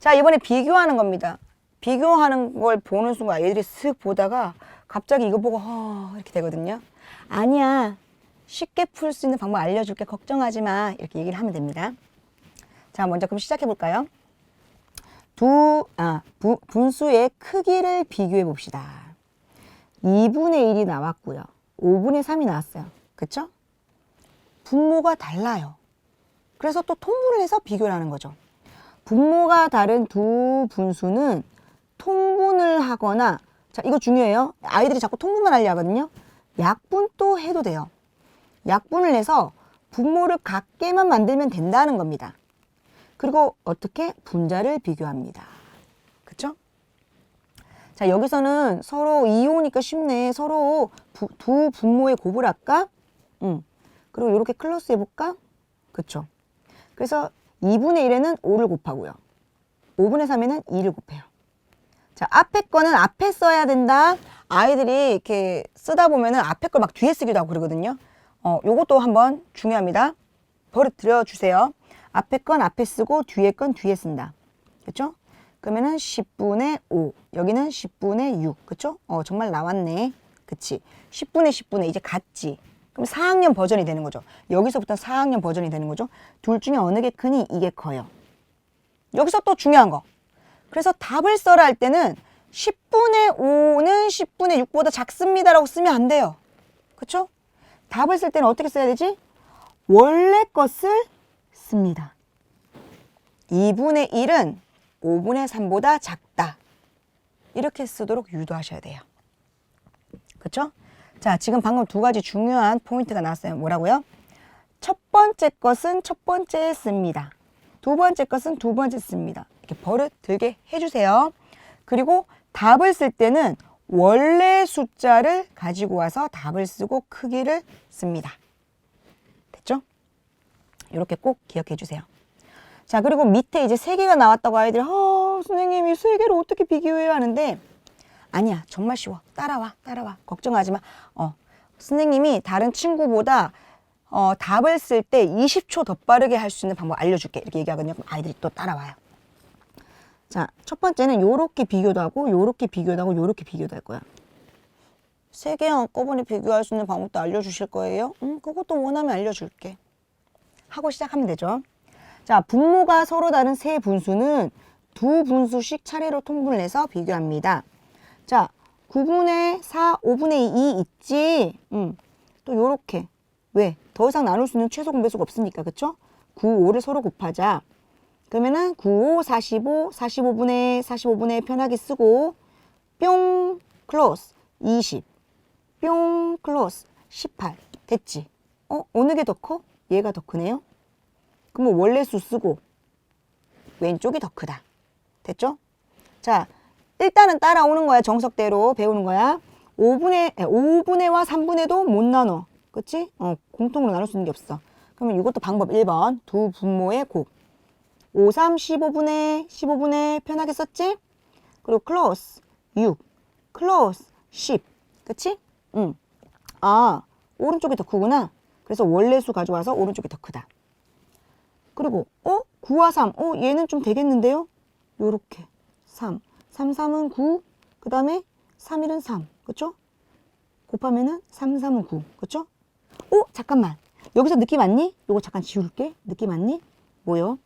자, 이번에 비교하는 겁니다. 비교하는 걸 보는 순간 애들이 쓱 보다가 갑자기 이거 보고 이렇게 되거든요. 아니야. 쉽게 풀 수 있는 방법 알려줄게. 걱정하지 마. 이렇게 얘기를 하면 됩니다. 자, 먼저 그럼 시작해 볼까요? 분수의 크기를 비교해 봅시다. 2분의 1이 나왔고요. 5분의 3이 나왔어요. 그쵸? 분모가 달라요. 그래서 또 통분을 해서 비교를 하는 거죠. 분모가 다른 두 분수는 통분을 하거나, 자, 이거 중요해요. 아이들이 자꾸 통분만 하려 하거든요. 약분도 해도 돼요. 약분을 해서 분모를 같게만 만들면 된다는 겁니다. 그리고 어떻게? 분자를 비교합니다. 그쵸? 자, 여기서는 서로 2호니까 쉽네. 서로 두 분모의 곱을 할까? 그리고 이렇게 클로스 해볼까? 그쵸? 그래서 2분의 1에는 5를 곱하고요. 5분의 3에는 2를 곱해요. 자, 앞에 거는 앞에 써야 된다. 아이들이 이렇게 쓰다 보면은 앞에 걸 막 뒤에 쓰기도 하고 그러거든요. 요것도 한번 중요합니다. 버릇들여 주세요. 앞에 건 앞에 쓰고 뒤에 건 뒤에 쓴다. 그쵸? 그러면은 10분의 5. 여기는 10분의 6. 그쵸? 정말 나왔네. 그치? 10분의 10분의 이제 같지? 그럼 4학년 버전이 되는 거죠. 여기서부터 4학년 버전이 되는 거죠. 둘 중에 어느 게 크니? 이게 커요. 여기서 또 중요한 거. 그래서 답을 써라 할 때는 10분의 5는 10분의 6보다 작습니다라고 쓰면 안 돼요. 그쵸? 답을 쓸 때는 어떻게 써야 되지? 원래 것을 씁니다. 2분의 1은 5분의 3보다 작다. 이렇게 쓰도록 유도하셔야 돼요. 그쵸? 자, 지금 방금 두 가지 중요한 포인트가 나왔어요. 뭐라고요? 첫 번째 것은 첫 번째에 씁니다. 두 번째 것은 두 번째 씁니다. 이렇게 버릇 들게 해주세요. 그리고 답을 쓸 때는 원래 숫자를 가지고 와서 답을 쓰고 크기를 씁니다. 됐죠? 이렇게 꼭 기억해 주세요. 자, 그리고 밑에 이제 3개가 나왔다고 아이들이 선생님 이 3개를 어떻게 비교해요 하는데 아니야, 정말 쉬워. 따라와. 걱정하지 마. 선생님이 다른 친구보다 답을 쓸 때 20초 더 빠르게 할 수 있는 방법 알려줄게. 이렇게 얘기하거든요. 그럼 아이들이 또 따라와요. 자, 첫 번째는 요렇게 비교도 하고 요렇게 비교도 하고 요렇게 비교도 할 거야. 3개 한꺼번에 비교할 수 있는 방법도 알려주실 거예요? 그것도 원하면 알려줄게. 하고 시작하면 되죠. 자, 분모가 서로 다른 세 분수는 두 분수씩 차례로 통분을 해서 비교합니다. 자, 9분의 4, 5분의 2 있지? 또 요렇게. 왜? 더 이상 나눌 수 있는 최소 공배수가 없으니까, 그쵸? 9, 5를 서로 곱하자. 그러면은 9, 5, 45, 45분의 편하게 쓰고 뿅, 클로스, 20, 뿅, 클로스, 18. 됐지? 어느 게 더 커? 얘가 더 크네요? 그럼 원래 수 쓰고 왼쪽이 더 크다. 됐죠? 자, 일단은 따라오는 거야. 정석대로 배우는 거야. 5분의와 3분의도 못 나눠. 그치? 공통으로 나눌 수 있는 게 없어. 그러면 이것도 방법 1번. 두 분모의 곱. 5, 3, 15분의 편하게 썼지? 그리고 클로스 6, 클로스 10. 그치? 오른쪽이 더 크구나. 그래서 원래수 가져와서 오른쪽이 더 크다. 그리고 9와 3. 얘는 좀 되겠는데요? 요렇게 3. 3, 3은 9. 그 다음에 3, 1은 3. 그쵸? 곱하면은 3, 3은 9. 그쵸? 잠깐만. 여기서 느낌 왔니? 요거 잠깐 지울게. 느낌 왔니? 뭐요?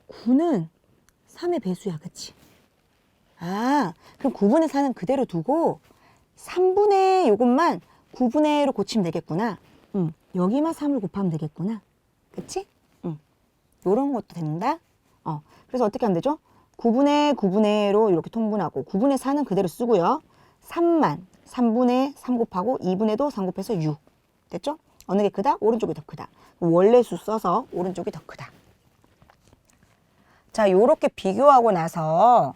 9는 3의 배수야. 그치? 그럼 9분의 4는 그대로 두고 3분의 요것만 9분의로 고치면 되겠구나. 여기만 3을 곱하면 되겠구나. 그치? 요런 것도 된다. 그래서 어떻게 하면 되죠? 9분의로 이렇게 통분하고 9분의 4는 그대로 쓰고요. 3만 3분의 3 곱하고 2분의도 3 곱해서 6. 됐죠? 어느 게 크다? 오른쪽이 더 크다. 원래 수 써서 오른쪽이 더 크다. 자, 요렇게 비교하고 나서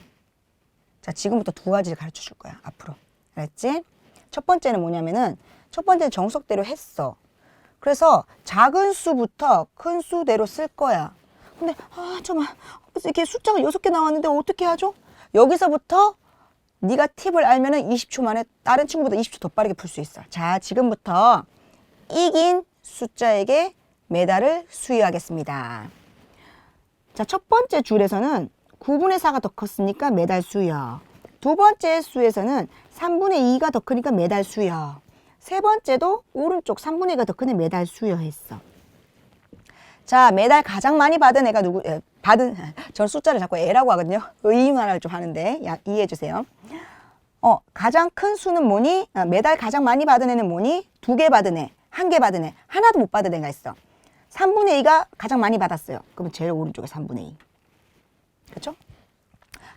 자, 지금부터 두 가지를 가르쳐 줄 거야. 앞으로. 알았지? 첫 번째는 뭐냐면은 첫 번째는 정석대로 했어. 그래서 작은 수부터 큰 수대로 쓸 거야. 근데 잠깐만. 이렇게 숫자가 6개 나왔는데 어떻게 하죠? 여기서부터 네가 팁을 알면은 20초 만에 다른 친구보다 20초 더 빠르게 풀 수 있어. 자, 지금부터 이긴 숫자에게 메달을 수여하겠습니다. 자, 첫 번째 줄에서는 9분의 4가 더 컸으니까 매달 수요. 두 번째 수에서는 3분의 2가 더 크니까 매달 수요. 세 번째도 오른쪽 3분의 2가 더 크네 매달 수요 했어. 자, 매달 가장 많이 받은 애가 누구? 저는 숫자를 자꾸 애라고 하거든요. 의인화를 좀 하는데 이해해 주세요. 가장 큰 수는 뭐니? 매달 가장 많이 받은 애는 뭐니? 2개 받은 애, 1개 받은 애, 하나도 못 받은 애가 있어. 3분의 2가 가장 많이 받았어요. 그러면 제일 오른쪽에 3분의 2. 그렇죠?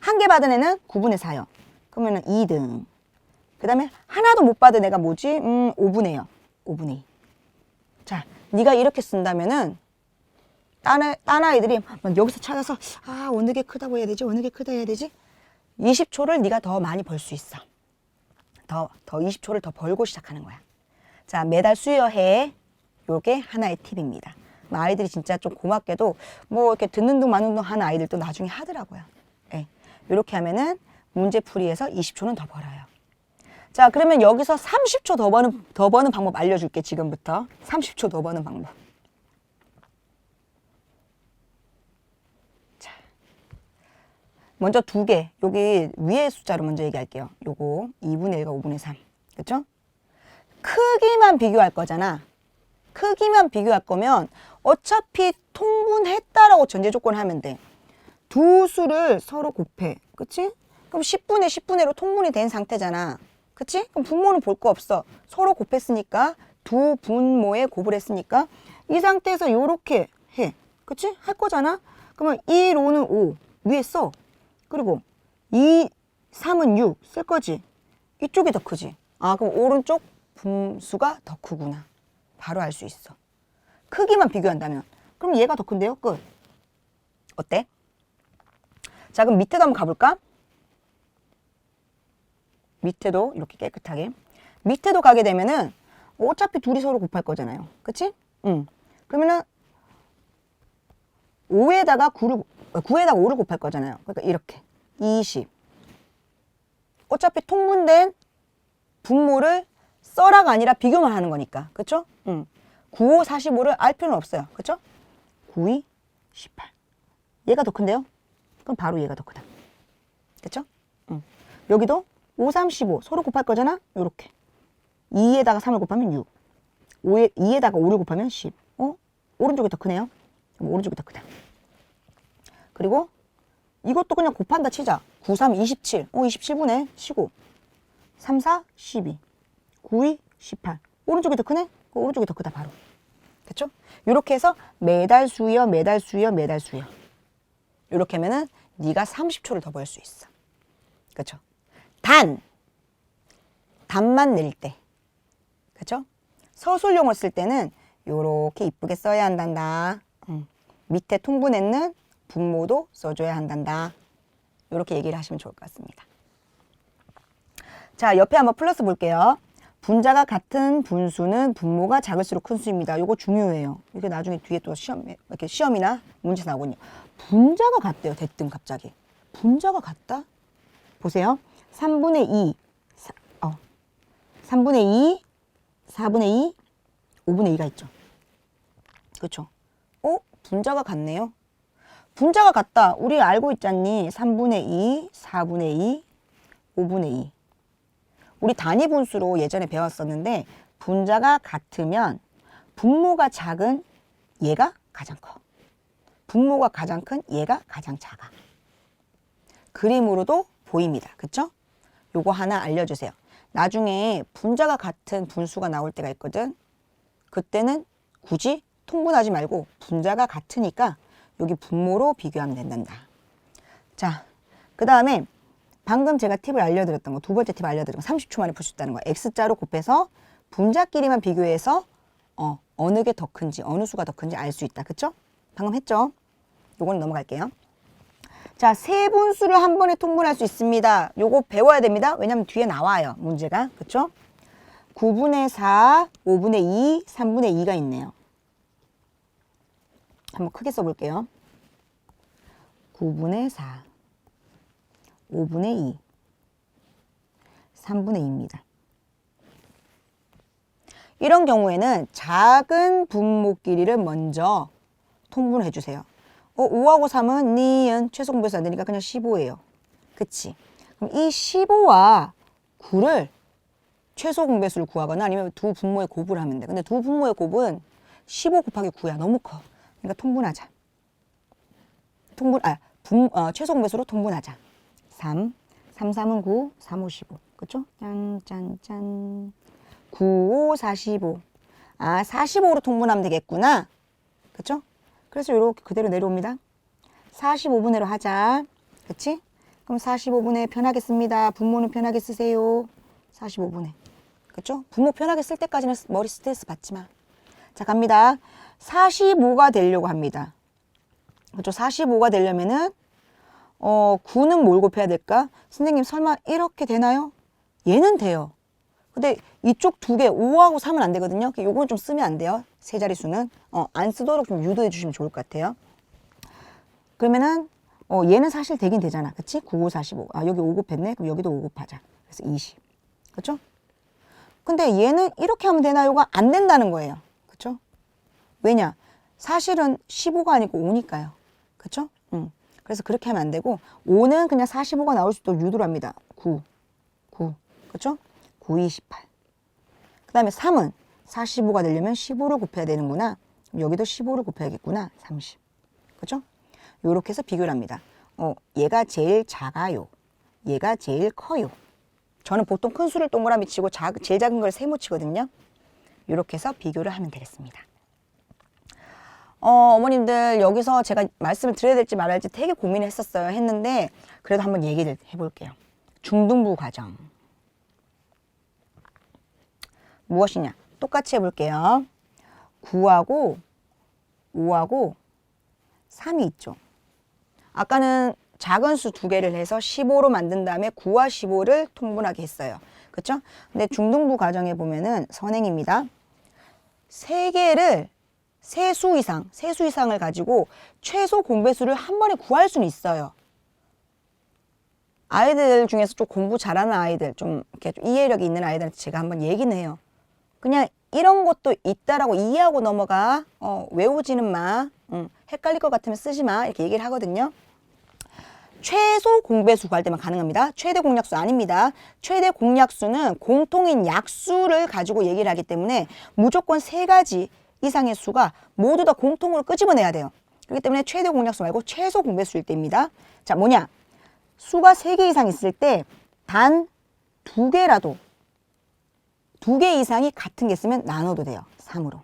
1개 받은 애는 9분의 4요. 그러면 2등. 그 다음에 하나도 못 받은 애가 뭐지? 5분의 5분의 2. 자, 네가 이렇게 쓴다면은 딴 아이들이 막 여기서 찾아서 어느 게 크다고 해야 되지? 어느 게 크다 해야 되지? 20초를 네가 더 많이 벌 수 있어. 더 20초를 더 벌고 시작하는 거야. 자, 매달 수여해. 요게 하나의 팁입니다. 아이들이 진짜 좀 고맙게도 뭐 이렇게 듣는 둥 마는 둥 하는 아이들도 나중에 하더라고요. 예. 이렇게 하면은 문제풀이에서 20초는 더 벌어요. 자, 그러면 여기서 30초 더 버는 방법 알려줄게, 지금부터. 30초 더 버는 방법. 자, 먼저 2개. 여기 위에 숫자로 먼저 얘기할게요. 요거 2분의 1과 5분의 3. 그쵸? 크기만 비교할 거잖아. 크기만 비교할 거면 어차피 통분했다라고 전제 조건을 하면 돼. 두 수를 서로 곱해. 그치? 그럼 10분의 10분의로 통분이 된 상태잖아. 그치? 그럼 분모는 볼 거 없어. 서로 곱했으니까 두 분모에 곱을 했으니까 이 상태에서 요렇게 해. 그치? 할 거잖아. 그러면 1, 5는 5 위에 써. 그리고 2, 3은 6 쓸 거지. 이쪽이 더 크지. 그럼 오른쪽 분수가 더 크구나. 바로 알 수 있어. 크기만 비교한다면. 그럼 얘가 더 큰데요? 끝. 어때? 자, 그럼 밑에도 한번 가볼까? 밑에도 이렇게 깨끗하게. 밑에도 가게 되면은 어차피 둘이 서로 곱할 거잖아요. 그치? 그러면은 9에다가 5를 곱할 거잖아요. 그러니까 이렇게. 20. 어차피 통분된 분모를 써라가 아니라 비교만 하는 거니까. 그쵸? 9, 5, 45를 알 필요는 없어요. 그쵸? 9, 2, 18. 얘가 더 큰데요? 그럼 바로 얘가 더 크다. 그쵸? 여기도 5, 3, 15 서로 곱할 거잖아? 요렇게. 2에다가 3을 곱하면 6. 2에다가 5를 곱하면 10. 오른쪽이 더 크네요? 그럼 오른쪽이 더 크다. 그리고 이것도 그냥 곱한다 치자. 9, 3, 27. 27분의 15. 3, 4, 12. 9, 2, 18. 오른쪽이 더 크네? 오른쪽이 더 크다 바로. 됐죠? 이렇게 해서 매달 수여, 매달 수여, 매달 수여. 이렇게 하면은 네가 30초를 더 벌 수 있어. 그렇죠? 단만 낼 때. 그렇죠? 서술용을 쓸 때는 요렇게 이쁘게 써야 한단다. 밑에 통분했는 분모도 써줘야 한단다. 이렇게 얘기를 하시면 좋을 것 같습니다. 자, 옆에 한번 플러스 볼게요. 분자가 같은 분수는 분모가 작을수록 큰 수입니다. 이거 중요해요. 이게 나중에 뒤에 또 시험이나 문제 나오거든요. 분자가 같대요. 대뜸 갑자기. 분자가 같다? 보세요. 3분의 2, 3분의 2, 4분의 2, 5분의 2가 있죠. 그렇죠? 분자가 같네요. 분자가 같다. 우리 알고 있잖니. 3분의 2, 4분의 2, 5분의 2. 우리 단위 분수로 예전에 배웠었는데 분자가 같으면 분모가 작은 얘가 가장 커. 분모가 가장 큰 얘가 가장 작아. 그림으로도 보입니다. 그쵸? 요거 하나 알려주세요. 나중에 분자가 같은 분수가 나올 때가 있거든. 그때는 굳이 통분하지 말고 분자가 같으니까 여기 분모로 비교하면 된단다. 자, 그 다음에 방금 제가 팁을 알려드렸던 거, 두 번째 팁 알려드린 거, 30초 만에 풀 수 있다는 거. X자로 곱해서 분자끼리만 비교해서 어느 게 더 큰지, 어느 수가 더 큰지 알 수 있다. 그쵸? 방금 했죠? 요건 넘어갈게요. 자, 세 분수를 한 번에 통분할 수 있습니다. 요거 배워야 됩니다. 왜냐면 뒤에 나와요. 문제가. 그쵸? 9분의 4, 5분의 2, 3분의 2가 있네요. 한번 크게 써볼게요. 9분의 4, 5분의 2, 3분의 2입니다. 이런 경우에는 작은 분모끼리를 먼저 통분해 주세요. 5하고 3은 니은 최소 공배수 안 되니까 그냥 15예요. 그치? 그럼 이 15와 9를 최소 공배수를 구하거나 아니면 두 분모의 곱을 하면 돼. 근데 두 분모의 곱은 15 곱하기 9야. 너무 커. 그러니까 통분하자. 최소 공배수로 통분하자. 3, 3은 9, 3, 5, 15. 그쵸? 짠짠짠. 9, 5, 45. 45로 통분하면 되겠구나. 그쵸? 그래서 이렇게 그대로 내려옵니다. 45분의로 하자. 그치? 그럼 45분의 편하게 씁니다. 분모는 편하게 쓰세요. 45분의. 그쵸? 분모 편하게 쓸 때까지는 머리 스트레스 받지 마. 자, 갑니다. 45가 되려고 합니다. 그쵸? 45가 되려면은 9는 뭘 곱해야 될까? 선생님 설마 이렇게 되나요? 얘는 돼요. 근데 이쪽 두 개, 5하고 3은 안 되거든요. 요건 좀 쓰면 안 돼요. 세 자릿수는. 안 쓰도록 좀 유도해 주시면 좋을 것 같아요. 그러면은 얘는 사실 되긴 되잖아. 그치? 9, 5, 45. 여기 5 곱했네. 그럼 여기도 5 곱하자. 그래서 20. 그쵸? 근데 얘는 이렇게 하면 되나요가 안 된다는 거예요. 그쵸? 왜냐? 사실은 15가 아니고 5니까요. 그쵸? 그래서 그렇게 하면 안 되고 5는 그냥 45가 나올 수도 유도를 합니다. 9. 그쵸? 9, 28. 그 다음에 3은 45가 되려면 15를 곱해야 되는구나. 여기도 15를 곱해야겠구나. 30. 그쵸? 요렇게 해서 비교를 합니다. 얘가 제일 작아요. 얘가 제일 커요. 저는 보통 큰 수를 동그라미 치고 제일 작은 걸 세모 치거든요. 요렇게 해서 비교를 하면 되겠습니다. 어머님들 여기서 제가 말씀을 드려야 될지 말할지 되게 고민을 했는데 그래도 한번 얘기를 해볼게요. 중등부 과정. 무엇이냐? 똑같이 해볼게요. 9하고 5하고 3이 있죠. 아까는 작은 수 두 개를 해서 15로 만든 다음에 9와 15를 통분하게 했어요. 그렇죠? 근데 중등부 과정에 보면은 선행입니다. 세 수 이상을 가지고 최소 공배수를 한 번에 구할 수는 있어요. 아이들 중에서 좀 공부 잘하는 아이들, 좀 이렇게 좀 이해력이 있는 아이들한테 제가 한번 얘기는 해요. 그냥 이런 것도 있다라고 이해하고 넘어가. 외우지는 마. 헷갈릴 것 같으면 쓰지 마. 이렇게 얘기를 하거든요. 최소 공배수 구할 때만 가능합니다. 최대 공약수 아닙니다. 최대 공약수는 공통인 약수를 가지고 얘기를 하기 때문에 무조건 세 가지 이상의 수가 모두 다 공통으로 끄집어내야 돼요. 그렇기 때문에 최대 공약수 말고 최소 공배수일 때입니다. 자, 뭐냐? 수가 3개 이상 있을 때 단 2개라도 2개 이상이 같은 게 있으면 나눠도 돼요. 3으로.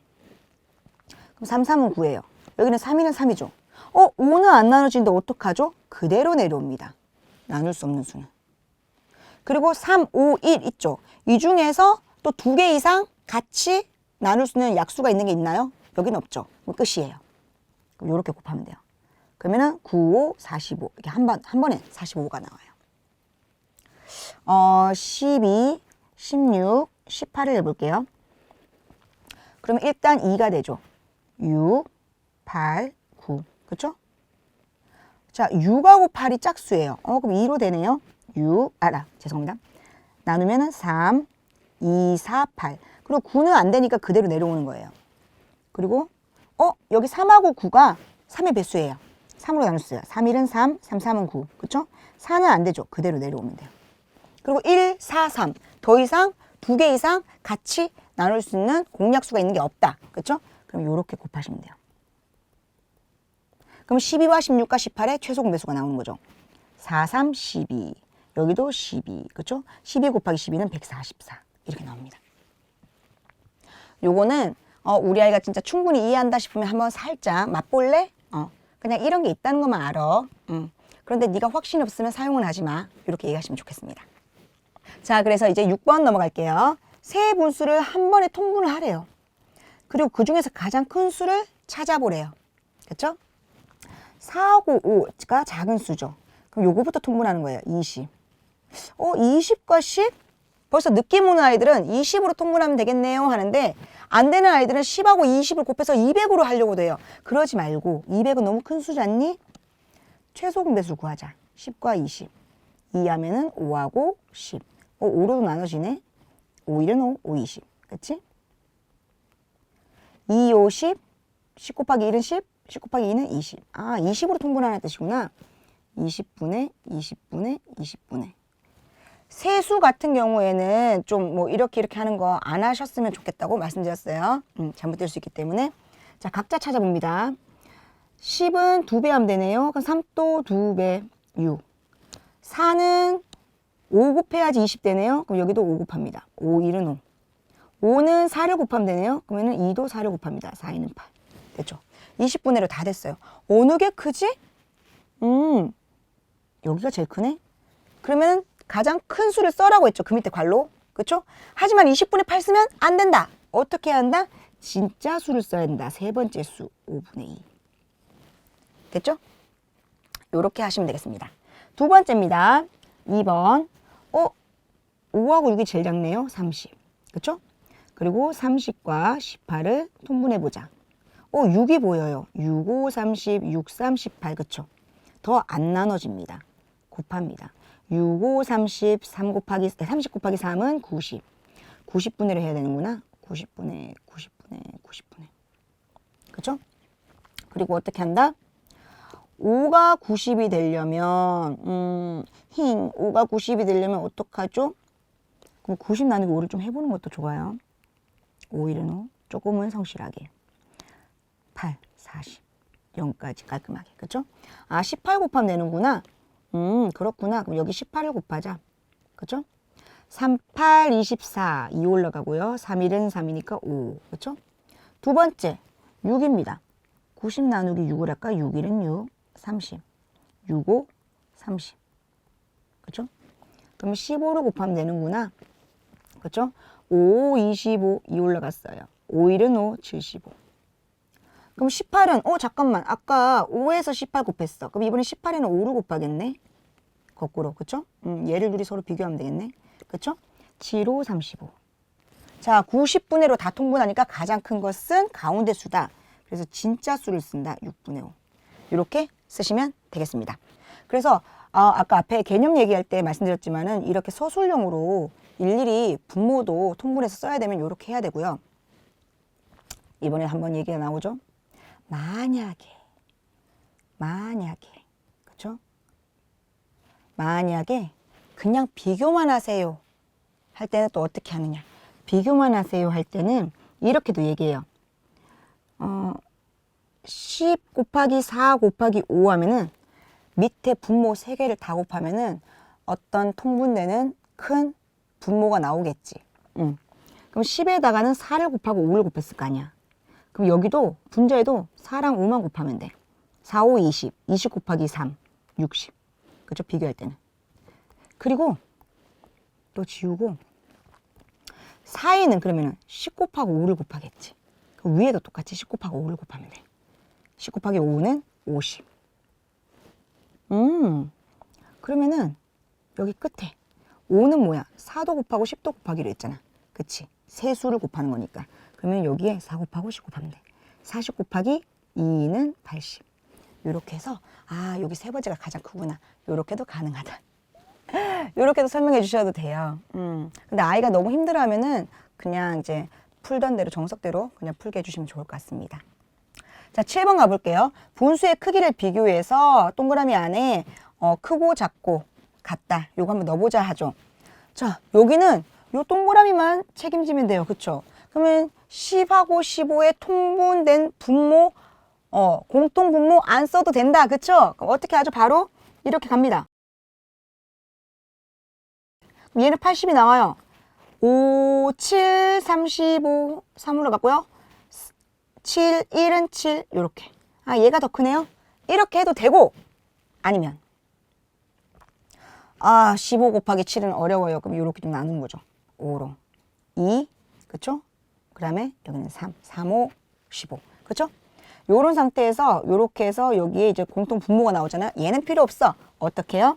그럼 3은 9예요. 여기는 3이는 3이죠. 5는 안 나눠지는데 어떡하죠? 그대로 내려옵니다. 나눌 수 없는 수는. 그리고 3, 5, 1 있죠. 이 중에서 또 2개 이상 같이 나눌 수 있는 약수가 있는 게 있나요? 여기는 없죠. 그럼 끝이에요. 그럼 이렇게 곱하면 돼요. 그러면은 9, 5, 45 이렇게 한 번에 45가 나와요. 12, 16, 18을 해볼게요. 그러면 일단 2가 되죠. 6, 8, 9. 그렇죠? 자, 6하고 8이 짝수예요. 그럼 2로 되네요. 6, 죄송합니다. 나누면은 3, 2, 4, 8. 그리고 9는 안 되니까 그대로 내려오는 거예요. 그리고 여기 3하고 9가 3의 배수예요. 3으로 나눴어요. 3, 1은 3, 3, 3은 9. 그렇죠? 4는 안 되죠. 그대로 내려오면 돼요. 그리고 1, 4, 3. 더 이상 2개 이상 같이 나눌 수 있는 공약수가 있는 게 없다. 그렇죠? 그럼 이렇게 곱하시면 돼요. 그럼 12와 16과 18의 최소 공배수가 나오는 거죠. 4, 3, 12. 여기도 12. 그렇죠? 12 곱하기 12는 144. 이렇게 나옵니다. 요거는 우리 아이가 진짜 충분히 이해한다 싶으면 한번 살짝 맛볼래? 그냥 이런 게 있다는 것만 알아. 그런데 네가 확신이 없으면 사용은 하지 마. 이렇게 얘기하시면 좋겠습니다. 자, 그래서 이제 6번 넘어갈게요. 세 분수를 한 번에 통분을 하래요. 그리고 그 중에서 가장 큰 수를 찾아보래요. 그렇죠? 4하고 5가 작은 수죠. 그럼 요거부터 통분하는 거예요. 20. 20과 10? 벌써 느낌 오는 아이들은 20으로 통분하면 되겠네요 하는데 안 되는 아이들은 10하고 20을 곱해서 200으로 하려고 돼요. 그러지 말고 200은 너무 큰 수지 않니? 최소 공배수 구하자. 10과 20. 2 하면은 5하고 10. 5로도 나눠지네. 5, 1은 5, 5, 20. 그치? 2, 5, 10. 10 곱하기 1은 10. 10 곱하기 2는 20. 아, 20으로 통분하는 뜻이구나. 20분의 20분의 20분의. 세수 같은 경우에는 좀 뭐 이렇게 하는 거 안 하셨으면 좋겠다고 말씀드렸어요. 잘못될 수 있기 때문에. 자, 각자 찾아봅니다. 10은 2배 하면 되네요. 그럼 3도 2배 6. 4는 5 곱해야지 20 되네요. 그럼 여기도 5 곱합니다. 5, 1은 5. 5는 4를 곱하면 되네요. 그러면 2도 4를 곱합니다. 4, 2는 8. 됐죠? 20분의 1로 다 됐어요. 어느 게 크지? 여기가 제일 크네? 그러면 가장 큰 수를 써라고 했죠. 그 밑에 괄호. 그쵸? 하지만 20분의 8 쓰면 안 된다. 어떻게 해야 한다? 진짜 수를 써야 된다. 세 번째 수 5분의 2. 됐죠? 요렇게 하시면 되겠습니다. 두 번째입니다. 2번. 5하고 6이 제일 작네요. 30. 그쵸? 그리고 30과 18을 통분해보자. 6이 보여요. 6, 5, 30, 6, 3, 18. 그쵸? 더 안 나눠집니다. 곱합니다. 6, 5, 30, 30 곱하기 3은 90. 90분의를 해야 되는구나. 90분의. 그쵸? 그리고 어떻게 한다? 5가 90이 되려면 5가 90이 되려면 어떡하죠? 그럼 90 나누기 5를 좀 해보는 것도 좋아요. 5, 1은 5. 조금은 성실하게. 8, 40. 0까지 깔끔하게. 그쵸? 아, 18 곱하면 되는구나. 그렇구나. 그럼 여기 18을 곱하자. 그쵸? 3, 8, 24. 2 올라가고요. 3, 1은 3이니까 5. 그쵸? 두 번째, 6입니다. 90 나누기 6을 할까? 6, 1은 6. 30. 6, 5, 30. 그쵸? 그럼 15를 곱하면 되는구나. 그쵸? 5, 25. 2 올라갔어요. 5, 1은 5. 75. 그럼 18은 잠깐만. 아까 5에서 18 곱했어. 그럼 이번에 18에는 5를 곱하겠네. 거꾸로. 그쵸? 얘를 둘이 서로 비교하면 되겠네. 그쵸? 7, 5, 35. 자, 90분의 1로 다 통분하니까 가장 큰 것은 가운데 수다. 그래서 진짜 수를 쓴다. 6분의 5. 이렇게 쓰시면 되겠습니다. 그래서 아까 앞에 개념 얘기할 때 말씀드렸지만은 이렇게 서술형으로 일일이 분모도 통분해서 써야 되면 이렇게 해야 되고요. 이번에 한번 얘기가 나오죠. 만약에 그쵸? 만약에 그냥 비교만 하세요 할 때는 또 어떻게 하느냐. 비교만 하세요 할 때는 이렇게도 얘기해요. 10 곱하기 4 곱하기 5 하면은 밑에 분모 3개를 다 곱하면은 어떤 통분되는 큰 분모가 나오겠지. 그럼 10에다가는 4를 곱하고 5를 곱했을 거 아니야. 그럼 여기도 분자에도 4랑 5만 곱하면 돼. 4, 5, 20. 20 곱하기 3, 60. 그죠? 비교할 때는. 그리고 또 지우고 4에는 그러면은 10 곱하고 5를 곱하겠지. 그럼 위에도 똑같이 10 곱하고 5를 곱하면 돼. 10 곱하기 5는 50. 그러면은 여기 끝에 5는 뭐야? 4도 곱하고 10도 곱하기로 했잖아. 그치? 세 수를 곱하는 거니까. 그러면 여기에 4 곱하고 10 곱하면 돼. 40 곱하기 2는 80. 이렇게 해서 여기 세 번째가 가장 크구나. 이렇게도 가능하다. 이렇게도 설명해 주셔도 돼요. 근데 아이가 너무 힘들어하면은 그냥 이제 풀던 대로 정석대로 그냥 풀게 해주시면 좋을 것 같습니다. 자, 7번 가볼게요. 분수의 크기를 비교해서 동그라미 안에 크고 작고 같다. 요거 한번 넣어보자 하죠. 자, 여기는 요 동그라미만 책임지면 돼요. 그쵸? 그러면 10하고 15의 통분된 분모, 공통 분모 안 써도 된다. 그쵸? 그럼 어떻게 하죠? 바로 이렇게 갑니다. 그럼 얘는 80이 나와요. 5, 7, 35, 3으로 갔고요. 7, 1은 7, 요렇게. 얘가 더 크네요. 이렇게 해도 되고, 아니면 15 곱하기 7은 어려워요. 그럼 요렇게 좀 나눈 거죠. 5로 2, 그쵸? 그 다음에 여기는 3, 3, 5, 15, 그쵸? 요런 상태에서 요렇게 해서 여기에 이제 공통 분모가 나오잖아요. 얘는 필요 없어. 어떻게 해요?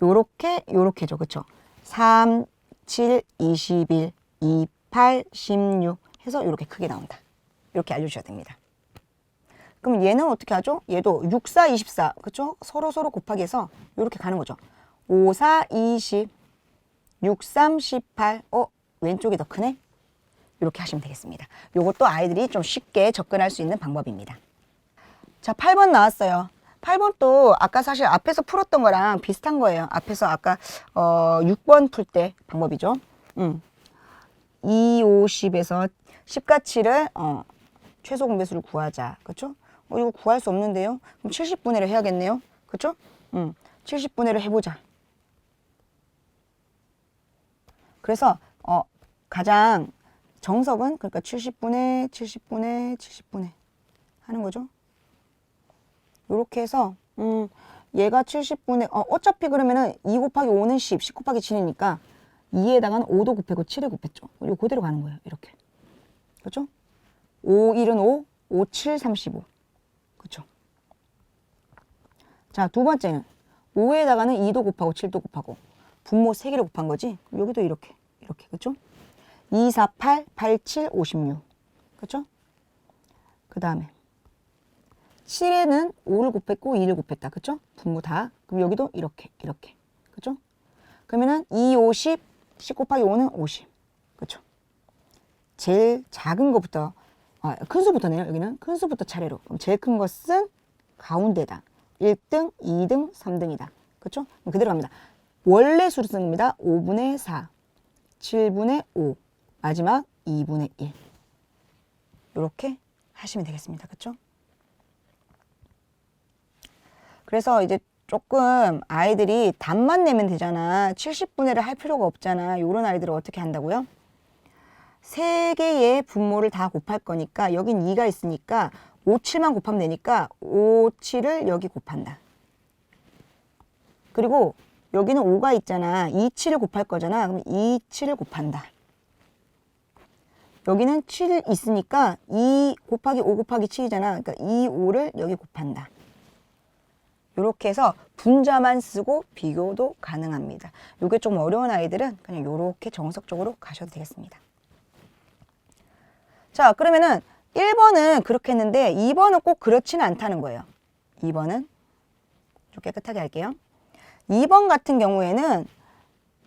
요렇게죠. 그쵸? 3, 7, 21, 2, 8, 16 해서 요렇게 크게 나온다. 이렇게 알려주셔야 됩니다. 그럼 얘는 어떻게 하죠? 얘도 6, 4, 24. 그쵸? 서로 곱하기 해서 요렇게 가는 거죠. 5, 4, 20, 6, 3, 18. 왼쪽이 더 크네? 이렇게 하시면 되겠습니다. 요것도 아이들이 좀 쉽게 접근할 수 있는 방법입니다. 자, 8번 나왔어요. 8번도 아까 사실 앞에서 풀었던 거랑 비슷한 거예요. 앞에서 아까 6번 풀 때 방법이죠. 2, 5, 10에서 10과 7을 최소 공배수를 구하자. 그렇죠? 이거 구할 수 없는데요. 그럼 70분의 1을 해야겠네요. 그렇죠? 70분의 1을 해보자. 그래서 가장 정석은 그러니까 70분의 하는 거죠. 요렇게 해서 얘가 70분의 어차피 그러면은 2 곱하기 5는 10 곱하기 7이니까 2에다가는 5도 곱하고 7에 곱했죠. 이거 그대로 가는 거예요. 이렇게. 그렇죠? 5, 1은 5, 5, 7, 35. 그렇죠? 자, 두 번째는 5에다가는 2도 곱하고 7도 곱하고 분모 3개를 곱한 거지. 여기도 이렇게. 그렇죠? 2, 4, 8, 8, 7, 56. 그렇죠? 그 다음에 7에는 5를 곱했고 2를 곱했다. 그렇죠? 분모 다. 그럼 여기도 이렇게. 그렇죠? 그러면은 2, 50, 10 곱하기 5는 50. 그렇죠? 제일 작은 것부터 큰 수부터네요. 여기는 큰 수부터 차례로. 그럼 제일 큰 것은 가운데다. 1등, 2등, 3등이다. 그렇죠? 그대로 갑니다. 원래 수를 쓰는 겁니다. 5분의 4, 7분의 5, 마지막 2분의 1. 이렇게 하시면 되겠습니다. 그렇죠? 그래서 이제 조금 아이들이 답만 내면 되잖아. 70분의 1을 할 필요가 없잖아. 이런 아이들은 어떻게 한다고요? 3개의 분모를 다 곱할 거니까 여긴 2가 있으니까 5, 7만 곱하면 되니까 5, 7을 여기 곱한다. 그리고 여기는 5가 있잖아. 2, 7을 곱할 거잖아. 그럼 2, 7을 곱한다. 여기는 7 있으니까 2 곱하기 5 곱하기 7이잖아. 그러니까 2, 5를 여기 곱한다. 이렇게 해서 분자만 쓰고 비교도 가능합니다. 이게 좀 어려운 아이들은 그냥 이렇게 정석적으로 가셔도 되겠습니다. 자, 그러면은 1번은 그렇게 했는데 2번은 꼭 그렇지는 않다는 거예요. 2번은 좀 깨끗하게 할게요. 2번 같은 경우에는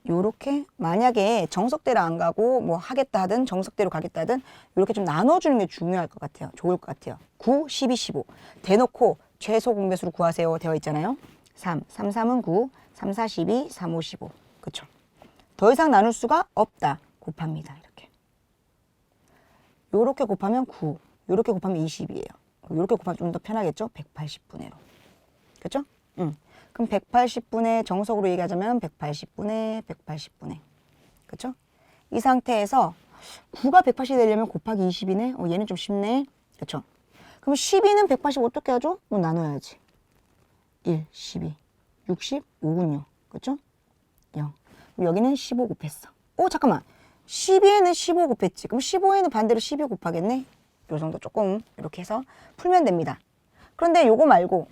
요렇게 만약에 정석대로 안 가고 뭐 하겠다 하든 정석대로 가겠다 하든 이렇게 좀 나눠주는 게 중요할 것 같아요. 좋을 것 같아요. 9, 12, 15 대놓고 최소 공배수를 구하세요 되어 있잖아요. 3, 3, 3은 9, 3, 4, 12, 3, 5, 15. 그쵸? 더 이상 나눌 수가 없다. 곱합니다. 이렇게. 요렇게 곱하면 9, 요렇게 곱하면 20이에요. 요렇게 곱하면 좀 더 편하겠죠? 180분의로. 그쵸? 그럼 180분의 정석으로 얘기하자면 180분의 180분의. 그쵸? 이 상태에서 9가 180이 되려면 곱하기 20이네. 얘는 좀 쉽네. 그쵸? 그럼 12는 180 어떻게 하죠? 뭐 나눠야지. 1, 12, 65군요. 그쵸? 0. 그럼 여기는 15 곱했어. 잠깐만. 12에는 15 곱했지. 그럼 15에는 반대로 12 곱하겠네. 요 정도 조금 이렇게 해서 풀면 됩니다. 그런데 요거 말고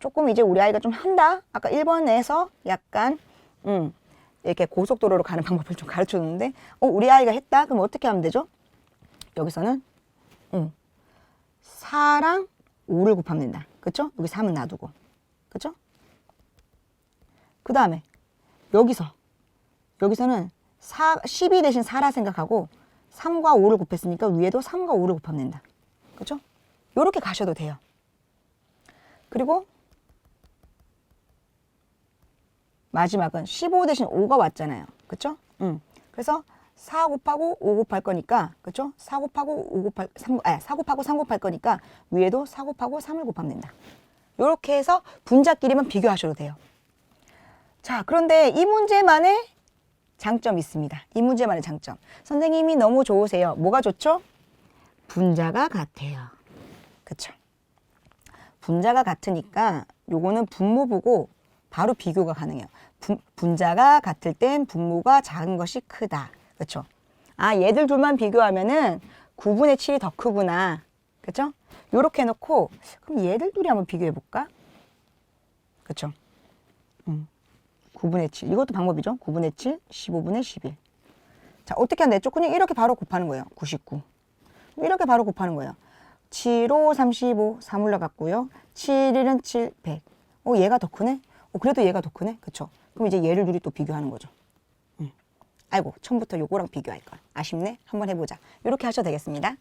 조금 이제 우리 아이가 좀 한다. 아까 1번에서 약간 이렇게 고속도로로 가는 방법을 좀 가르쳐 줬는데 우리 아이가 했다. 그럼 어떻게 하면 되죠? 여기서는 4랑 5를 곱하면 된다. 그쵸? 여기 3은 놔두고. 그쵸? 그 다음에 여기서는 12 대신 4라 생각하고 3과 5를 곱했으니까 위에도 3과 5를 곱하면 된다. 그쵸? 요렇게 가셔도 돼요. 그리고 마지막은 15 대신 5가 왔잖아요. 그쵸? 그래서 4 곱하고 5 곱할 거니까, 그쵸? 4 곱하고 4 곱하고 3 곱할 거니까 위에도 4 곱하고 3을 곱하면 된다. 요렇게 해서 분자끼리만 비교하셔도 돼요. 자, 그런데 이 문제만의 장점이 있습니다. 이 문제만의 장점. 선생님이 너무 좋으세요. 뭐가 좋죠? 분자가 같아요. 그쵸? 분자가 같으니까 요거는 분모 보고 바로 비교가 가능해요. 분자가 같을 땐 분모가 작은 것이 크다. 그쵸? 얘들 둘만 비교하면은 9분의 7이 더 크구나. 그쵸? 요렇게 해놓고, 그럼 얘들 둘이 한번 비교해볼까? 그쵸? 9분의 7. 이것도 방법이죠. 9분의 7, 15분의 11. 자, 어떻게 하면 되죠? 그냥 이렇게 바로 곱하는 거예요. 99. 이렇게 바로 곱하는 거예요. 7, 5, 35, 3 올라갔고요. 7, 1은 7, 100. 얘가 더 크네? 그래도 얘가 더 크네? 그쵸? 그럼 이제 얘를 둘이 또 비교하는 거죠. 아이고, 처음부터 요거랑 비교할 걸. 아쉽네? 한번 해보자. 이렇게 하셔도 되겠습니다.